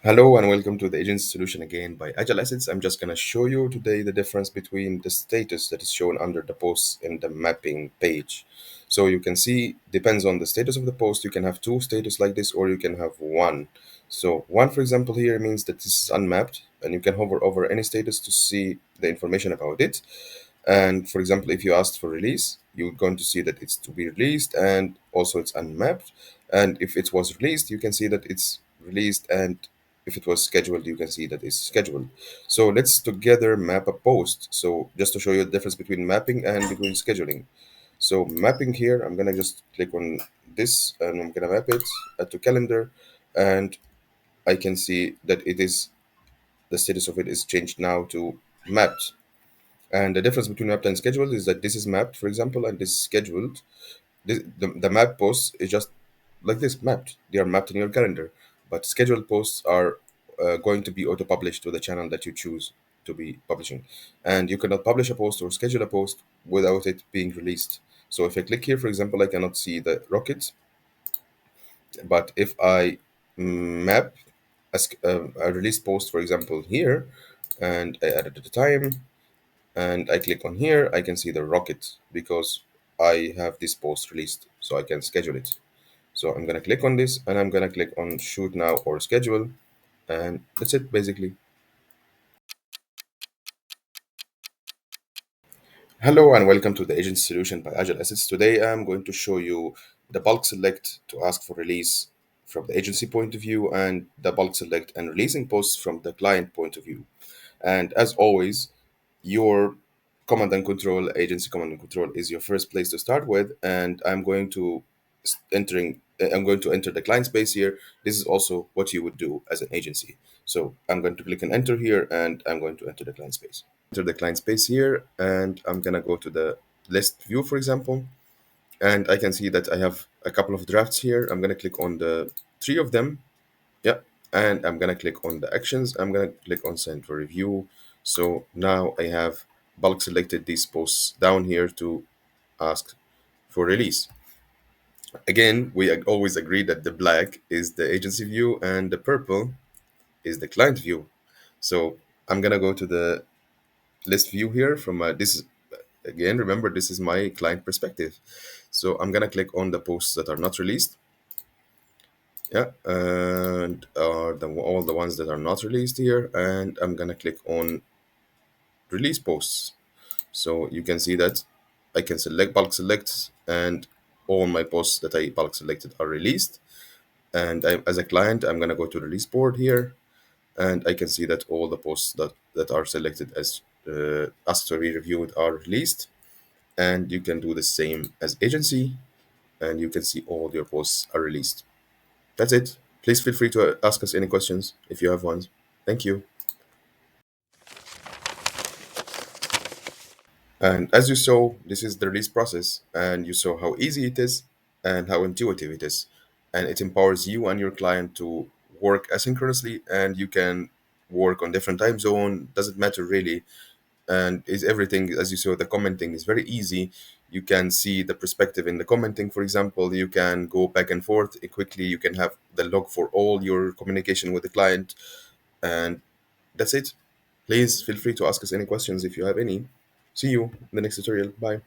Hello and welcome to the Agent Solution again by Agile Assets. I'm just going to show you today the difference between the status that is shown under the post and the mapping page. So you can see, depends on the status of the post, you can have two status like this or you can have one. So one, for example, here means that this is unmapped and you can hover over any status to see the information about it. And for example, if you asked for release, you're going to see that it's to be released and also it's unmapped. And if it was released, you can see that it's released, and if it was scheduled, you can see that it's scheduled. So let's together map a post. So just to show you the difference between mapping and between scheduling. So mapping here, I'm gonna just click on this and I'm gonna map it to calendar, and I can see that it is the status of it is changed now to mapped. And the difference between mapped and scheduled is that this is mapped, for example, and this is scheduled. The map posts is just like this, mapped. They are mapped in your calendar. But scheduled posts are going to be auto-published to the channel that you choose to be publishing. And you cannot publish a post or schedule a post without it being released. So if I click here, for example, I cannot see the rocket. But if I map a release post, for example, here, and I added the time, and I click on here, I can see the rocket because I have this post released, so I can schedule it. So I'm gonna click on this and I'm gonna click on shoot now or schedule, and that's it basically. Hello and welcome to the Agent Solution by Agile Assets. Today I'm going to show you the bulk select to ask for release from the agency point of view and the bulk select and releasing posts from the client point of view. And as always, your command and control, agency command and control is your first place to start with. And I'm going to enter the client space here. This is also what you would do as an agency. So I'm going to click on enter here and I'm going to enter the client space. Enter the client space here and I'm gonna go to the list view, for example, and I can see that I have a couple of drafts here. I'm gonna click on the three of them. Yeah, and I'm gonna click on the actions. I'm gonna click on send for review. So now I have bulk selected these posts down here to ask for release. Again, we always agree that the black is the agency view and the purple is the client view. So I'm gonna go to the list view here from this is again, remember this is my client perspective. So I'm gonna click on the posts that are not released. Yeah, and all the ones that are not released here, and I'm gonna click on release posts. So you can see that I can select bulk select, and all my posts that I bulk selected are released. And as a client, I'm gonna go to release board here, and I can see that all the posts that are selected as asked to be reviewed are released. And you can do the same as agency, and you can see all your posts are released. That's it. Please feel free to ask us any questions if you have ones. Thank you. And as you saw, this is the release process, and you saw how easy it is and how intuitive it is. And it empowers you and your client to work asynchronously, and you can work on different time zone. Doesn't matter really. And is everything, as you saw, the commenting is very easy. You can see the perspective in the commenting, for example. You can go back and forth quickly. You can have the log for all your communication with the client, and that's it. Please feel free to ask us any questions if you have any. See you in the next tutorial. Bye.